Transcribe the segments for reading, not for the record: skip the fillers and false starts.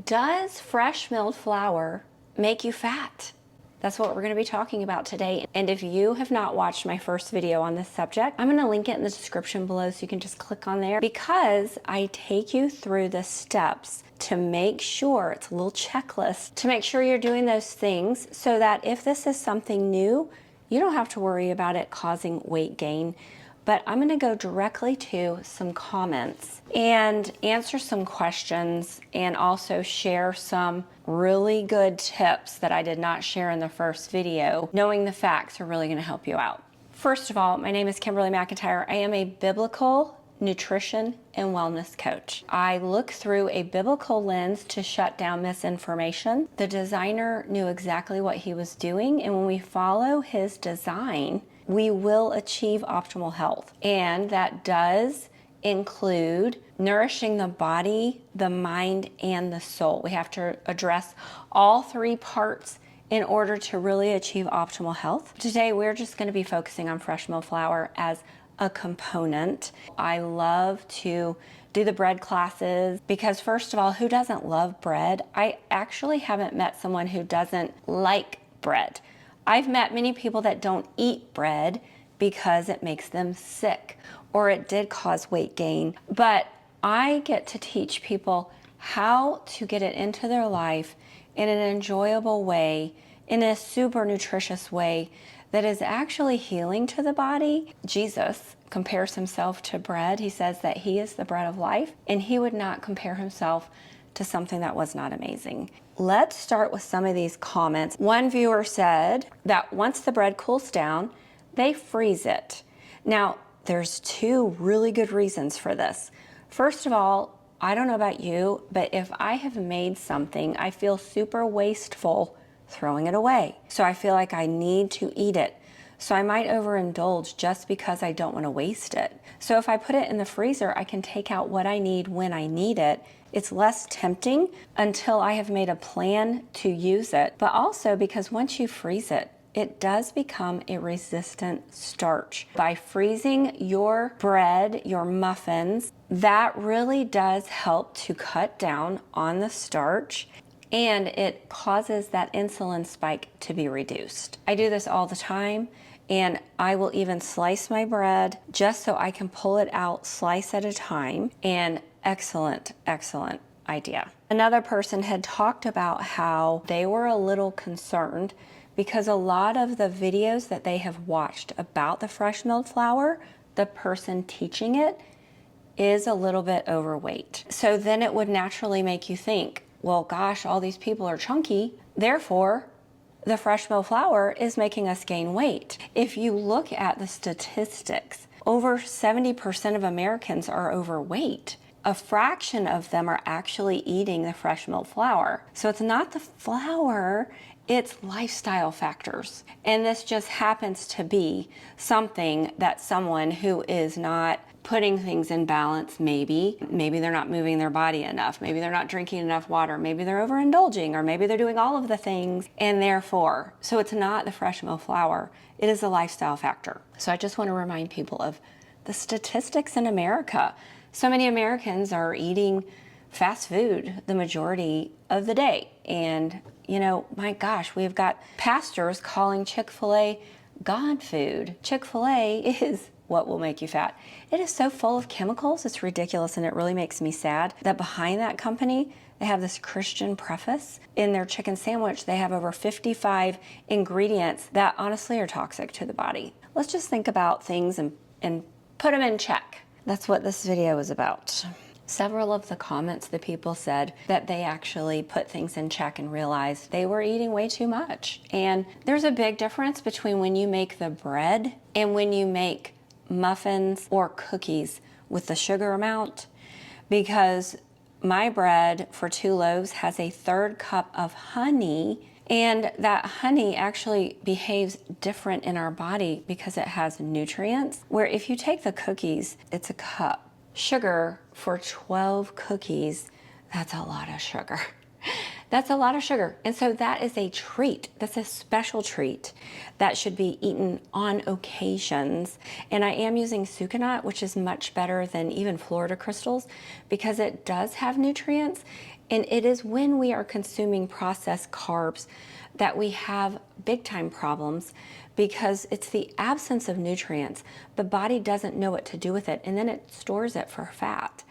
Does fresh milled flour make you fat? That's what we're going to be talking about today. And if you have not watched my first video on this subject, I'm going to link it in the description below so you can just click on there, because I take you through the steps to make sure, it's a little checklist, to make sure you're doing those things so that if this is something new, you don't have to worry about it causing weight gain. But I'm going to go directly to some comments and answer some questions and also share some really good tips that I did not share in the first video. Knowing the facts are really going to help you out. First of all, my name is Kimberly McIntyre. I am a biblical nutrition and wellness coach. I look through a biblical lens to shut down misinformation. The designer knew exactly what he was doing, and when we follow his design, we will achieve optimal health. And that does include nourishing the body, the mind, and the soul. We have to address all three parts in order to really achieve optimal health. Today, we're just going to be focusing on fresh milled flour as a component. I love to do the bread classes because, first of all, who doesn't love bread? I actually haven't met someone who doesn't like bread. I've met many people that don't eat bread because it makes them sick or it did cause weight gain. But I get to teach people how to get it into their life in an enjoyable way, in a super nutritious way that is actually healing to the body. Jesus compares himself to bread. He says that he is the bread of life, and he would not compare himself to something that was not amazing. Let's start with some of these comments. One viewer said that once the bread cools down, they freeze it. Now, there's two really good reasons for this. First of all, I don't know about you, but if I have made something, I feel super wasteful throwing it away. So I feel like I need to eat it. So I might overindulge just because I don't want to waste it. So if I put it in the freezer, I can take out what I need when I need it. It's less tempting until I have made a plan to use it. But also because once you freeze it, it does become a resistant starch. By freezing your bread, your muffins, that really does help to cut down on the starch, and it causes that insulin spike to be reduced. I do this all the time, and I will even slice my bread just so I can pull it out slice at a time, and excellent idea. Another person had talked about how they were a little concerned because a lot of the videos that they have watched about the fresh milled flour, the person teaching it is a little bit overweight. So then it would naturally make you think, well, gosh, all these people are chunky, therefore the fresh milled flour is making us gain weight. If you look at the statistics, over 70% of Americans are overweight. A fraction of them are actually eating the fresh milled flour. So it's not the flour, it's lifestyle factors. And this just happens to be something that someone who is not putting things in balance, maybe they're not moving their body enough, maybe they're not drinking enough water, maybe they're overindulging, or maybe they're doing all of the things, and therefore, so it's not the fresh milled flour, it is a lifestyle factor. So I just want to remind people of the statistics in America. So many Americans are eating fast food the majority of the day. And, you know, my gosh, we've got pastors calling Chick-fil-A God food. Chick-fil-A is what will make you fat. It is so full of chemicals, it's ridiculous, and it really makes me sad that behind that company, they have this Christian preface. In their chicken sandwich, they have over 55 ingredients that honestly are toxic to the body. Let's just think about things and put them in check. That's what this video is about. Several of the comments, the people said that they actually put things in check and realized they were eating way too much. And there's a big difference between when you make the bread and when you make muffins or cookies with the sugar amount, because my bread for 2 loaves has a 1/3 cup of honey, and that honey actually behaves different in our body because it has nutrients, where if you take the cookies, it's a cup. Sugar for 12 cookies, that's a lot of sugar. That's a lot of sugar. And so that is a treat. That's a special treat that should be eaten on occasions. And I am using sucanat, which is much better than even Florida crystals because it does have nutrients And it is when we are consuming processed carbs that we have big time problems, because it's the absence of nutrients. The body doesn't know what to do with it, and then it stores it for fat.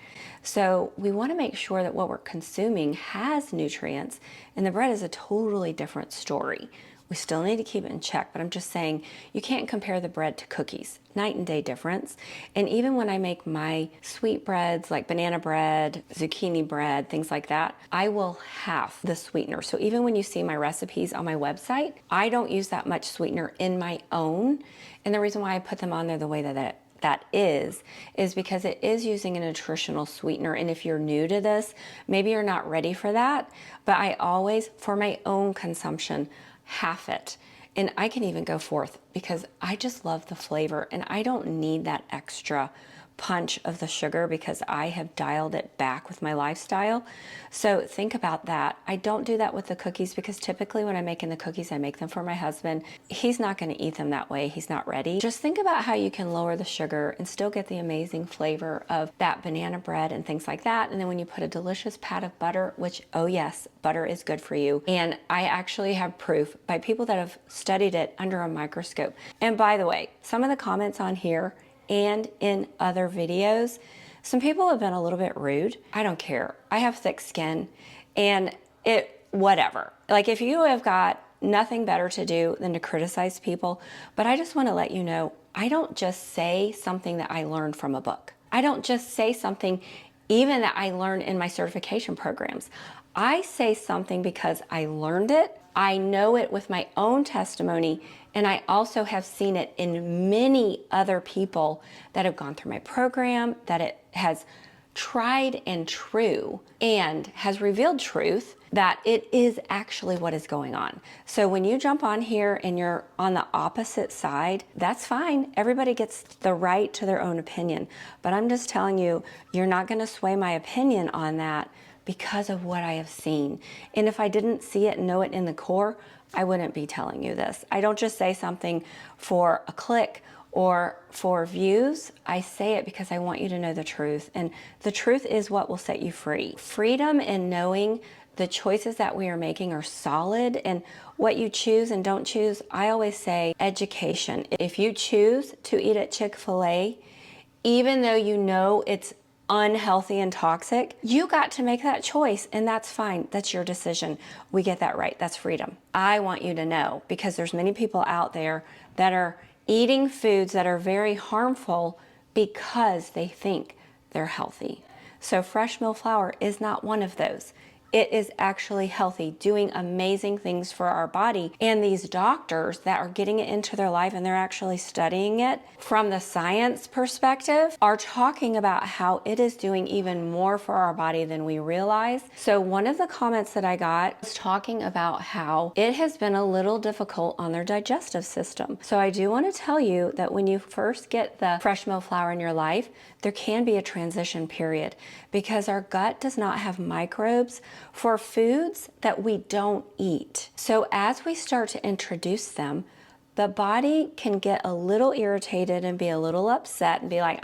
So we want to make sure that what we're consuming has nutrients, and the bread is a totally different story. We still need to keep it in check, but I'm just saying you can't compare the bread to cookies. Night and day difference. And even when I make my sweet breads like banana bread, zucchini bread, things like that, I will half the sweetener. So even when you see my recipes on my website, I don't use that much sweetener in my own. And the reason why I put them on there the way that is because it is using a nutritional sweetener. And if you're new to this, maybe you're not ready for that, but I always, for my own consumption, half it. And I can even go forth because I just love the flavor, and I don't need that extra punch of the sugar because I have dialed it back with my lifestyle. So think about that. I don't do that with the cookies because typically when I'm making the cookies, I make them for my husband. He's not going to eat them that way. He's not ready. Just think about how you can lower the sugar and still get the amazing flavor of that banana bread and things like that. And then when you put a delicious pat of butter, which, oh yes, butter is good for you. And I actually have proof by people that have studied it under a microscope. And by the way, some of the comments on here and in other videos, some people have been a little bit rude. I don't care. I have thick skin, and whatever. Like, if you have got nothing better to do than to criticize people, but I just want to let you know, I don't just say something that I learned from a book. I don't just say something even that I learned in my certification programs. I say something because I learned it, I know it with my own testimony, and I also have seen it in many other people that have gone through my program, that it has tried and true and has revealed truth that it is actually what is going on. So when you jump on here and you're on the opposite side, that's fine. Everybody gets the right to their own opinion. But I'm just telling you, you're not going to sway my opinion on that because of what I have seen. And if I didn't see it and know it in the core, I wouldn't be telling you this. I don't just say something for a click or for views. I say it because I want you to know the truth. And the truth is what will set you free. Freedom in knowing the choices that we are making are solid, and what you choose and don't choose, I always say education. If you choose to eat at Chick-fil-A, even though you know it's unhealthy and toxic, you got to make that choice, and that's fine. That's your decision. We get that right. That's freedom. I want you to know, because there's many people out there that are eating foods that are very harmful because they think they're healthy. So fresh mill flour is not one of those. It is actually healthy, doing amazing things for our body. And these doctors that are getting it into their life and they're actually studying it from the science perspective are talking about how it is doing even more for our body than we realize. So one of the comments that I got was talking about how it has been a little difficult on their digestive system. So I do want to tell you that when you first get the fresh mill flour in your life, there can be a transition period because our gut does not have microbes for foods that we don't eat. So as we start to introduce them, the body can get a little irritated and be a little upset and be like,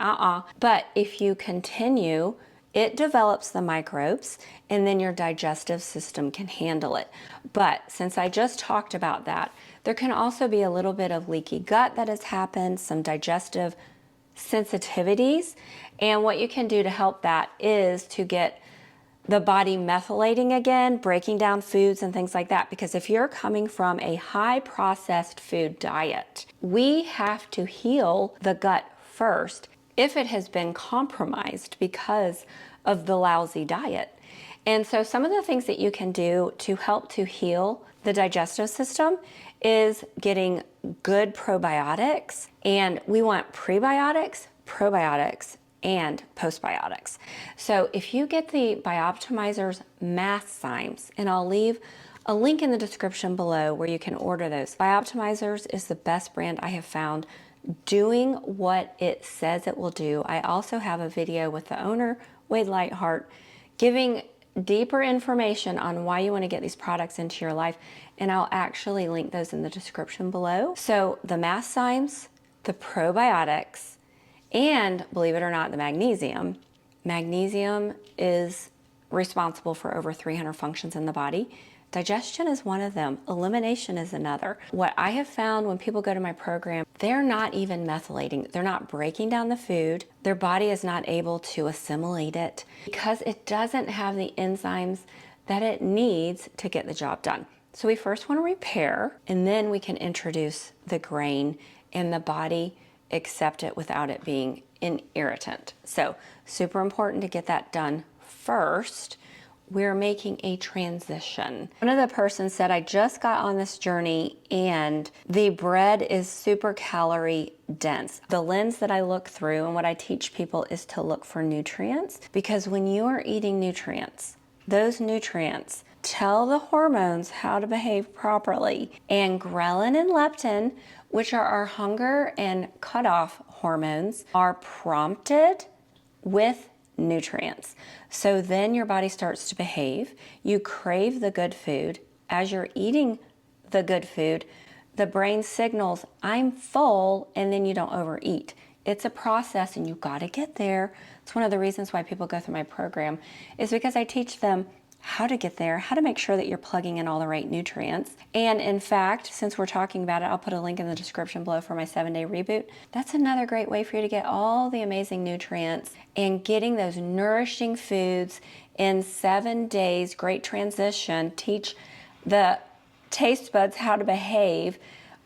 But if you continue, it develops the microbes and then your digestive system can handle it. But since I just talked about that, there can also be a little bit of leaky gut that has happened, some digestive sensitivities. And what you can do to help that is to get the body methylating again, breaking down foods and things like that. Because if you're coming from a high processed food diet, we have to heal the gut first if it has been compromised because of the lousy diet. And so some of the things that you can do to help to heal the digestive system is getting good probiotics. And we want prebiotics, probiotics, and postbiotics. So if you get the Bioptimizers Masszymes, and I'll leave a link in the description below where you can order those. Bioptimizers is the best brand I have found doing what it says it will do. I also have a video with the owner, Wade Lightheart, giving deeper information on why you want to get these products into your life, and I'll actually link those in the description below. So the Masszymes, the probiotics, and believe it or not, the magnesium. Magnesium is responsible for over 300 functions in the body. Digestion is one of them. Elimination is another. What I have found when people go to my program, they're not even methylating. They're not breaking down the food. Their body is not able to assimilate it because it doesn't have the enzymes that it needs to get the job done. So we first want to repair, and then we can introduce the grain and the body accept it without it being an irritant. So super important to get that done first. We're making a transition. One of the persons said, I just got on this journey and the bread is super calorie dense. The lens that I look through and what I teach people is to look for nutrients, because when you are eating nutrients, those nutrients tell the hormones how to behave properly. And ghrelin and leptin, which are our hunger and cutoff hormones, are prompted with nutrients. So then your body starts to behave. You crave the good food. As you're eating the good food, the brain signals, I'm full, and then you don't overeat. It's a process and you got to get there. It's one of the reasons why people go through my program, is because I teach them how to get there, how to make sure that you're plugging in all the right nutrients. And in fact, since we're talking about it, I'll put a link in the description below for my 7-day reboot. That's another great way for you to get all the amazing nutrients and getting those nourishing foods in 7 days. Great transition. Teach the taste buds how to behave.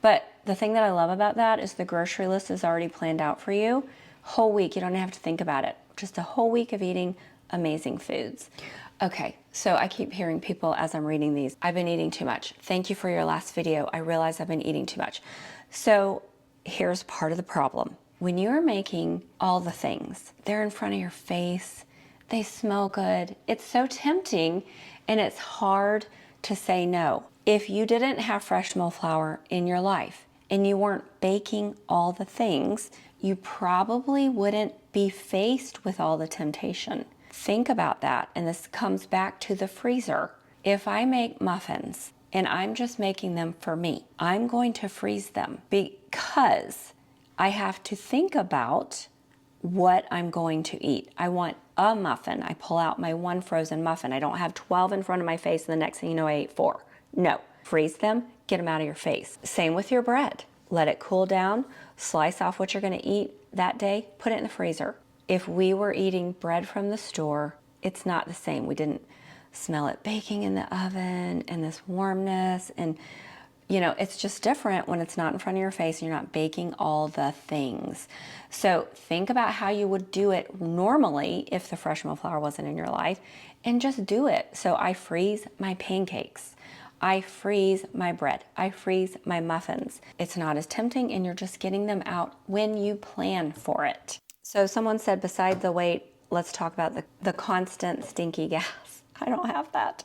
But the thing that I love about that is the grocery list is already planned out for you. Whole week, you don't have to think about it. Just a whole week of eating amazing foods. Okay, so I keep hearing people as I'm reading these, I've been eating too much. Thank you for your last video. I realize I've been eating too much. So here's part of the problem. When you're making all the things, they're in front of your face, they smell good, it's so tempting, and it's hard to say no. If you didn't have fresh mill flour in your life and you weren't baking all the things, you probably wouldn't be faced with all the temptation. Think about that, and this comes back to the freezer. If I make muffins and I'm just making them for me, I'm going to freeze them because I have to think about what I'm going to eat. I want a muffin. I pull out my one frozen muffin. I don't have 12 in front of my face and the next thing you know I ate 4. No, freeze them, get them out of your face. Same with your bread. Let it cool down, slice off what you're going to eat that day, put it in the freezer. If we were eating bread from the store, it's not the same. We didn't smell it baking in the oven and this warmness, and you know, it's just different when it's not in front of your face and you're not baking all the things. So think about how you would do it normally if the fresh mill flour wasn't in your life, and just do it. So I freeze my pancakes. I freeze my bread. I freeze my muffins. It's not as tempting, and you're just getting them out when you plan for it. So someone said, beside the weight, let's talk about the constant stinky gas. I don't have that.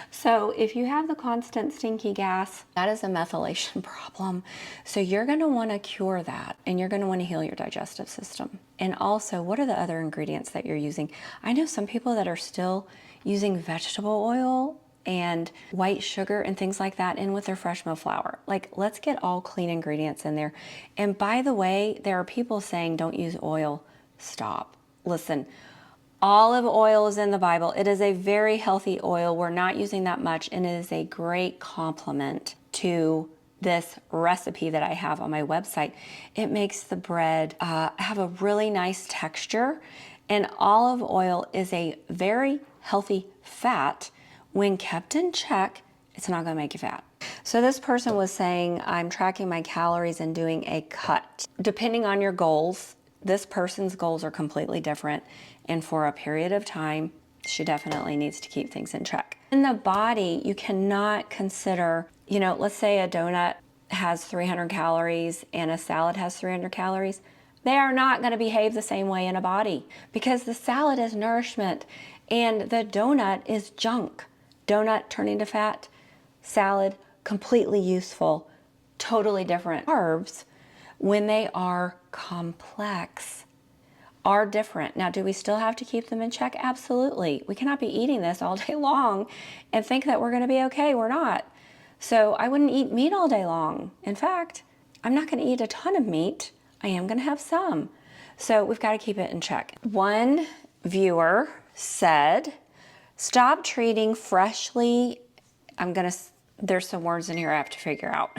So if you have the constant stinky gas, that is a methylation problem. So you're going to want to cure that, and you're going to want to heal your digestive system. And also, what are the other ingredients that you're using? I know some people that are still using vegetable oil and white sugar and things like that in with their fresh mill flour. Like, let's get all clean ingredients in there. And by the way, there are people saying don't use oil. Stop. Listen, olive oil is in the Bible. It is a very healthy oil. We're not using that much, and it is a great complement to this recipe that I have on my website. It makes the bread have a really nice texture, and olive oil is a very healthy fat. When kept in check, it's not going to make you fat. So this person was saying, I'm tracking my calories and doing a cut. Depending on your goals, this person's goals are completely different. And for a period of time, she definitely needs to keep things in check. In the body, you cannot consider, you know, let's say a donut has 300 calories and a salad has 300 calories. They are not going to behave the same way in a body, because the salad is nourishment and the donut is junk. Donut turning to fat, salad completely useful, totally different. Carbs, when they are complex, are different. Now, do we still have to keep them in check? Absolutely. We cannot be eating this all day long and think that we're going to be okay. We're not. So I wouldn't eat meat all day long. In fact, I'm not going to eat a ton of meat. I am going to have some. So we've got to keep it in check. One viewer said, Stop treating freshly, there's some words in here I have to figure out.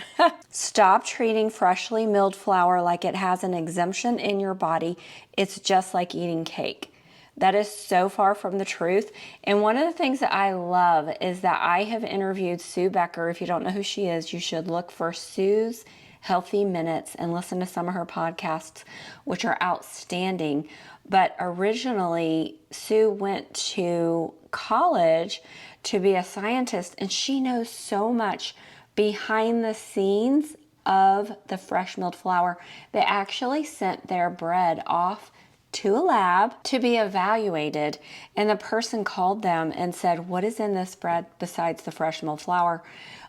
Stop treating freshly milled flour like it has an exemption in your body. It's just like eating cake. That is so far from the truth. And one of the things that I love is that I have interviewed Sue Becker. If you don't know who she is, you should look for Sue's Healthy Minutes and listen to some of her podcasts, which are outstanding. But originally, Sue went to college to be a scientist, and she knows so much behind the scenes of the fresh milled flour. They actually sent their bread off to a lab to be evaluated, and the person called them and said, what is in this bread besides the fresh milled flour?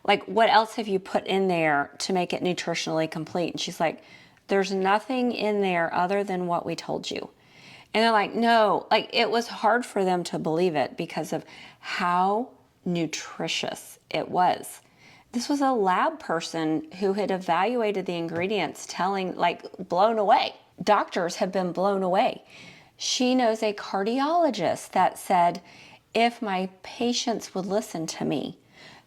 Like, what else have you put in there to make it nutritionally complete? And she's like, there's nothing in there other than what we told you. And they're like, no, like, it was hard for them to believe it because of how nutritious it was. This was a lab person who had evaluated the ingredients, telling, like, blown away. Doctors have been blown away. She knows a cardiologist that said, if my patients would listen to me,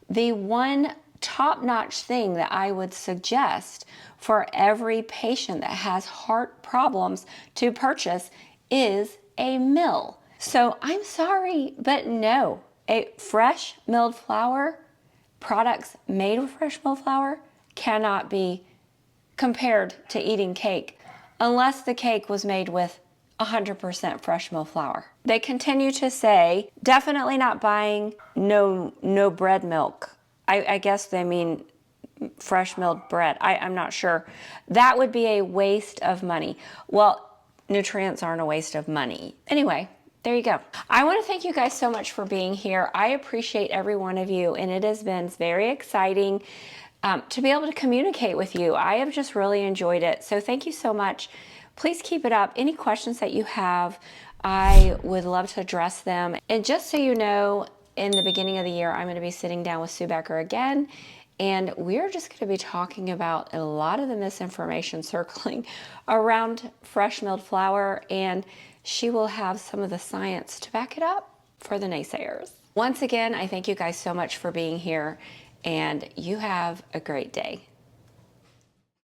the one top-notch thing that I would suggest for every patient that has heart problems to purchase is a mill. So I'm sorry, but no, a fresh milled flour, products made with fresh milled flour cannot be compared to eating cake unless the cake was made with 100% fresh milled flour. They continue to say, definitely not buying no bread milk. I guess they mean fresh milled bread. I'm not sure. That would be a waste of money. Well, nutrients aren't a waste of money. Anyway, there you go. I want to thank you guys so much for being here. I appreciate every one of you, and it has been very exciting to be able to communicate with you. I have just really enjoyed it. So thank you so much. Please keep it up. Any questions that you have, I would love to address them. And just so you know, in the beginning of the year, I'm going to be sitting down with Sue Becker again, and we're just going to be talking about a lot of the misinformation circling around fresh milled flour, and she will have some of the science to back it up for the naysayers. Once again, I thank you guys so much for being here, and you have a great day.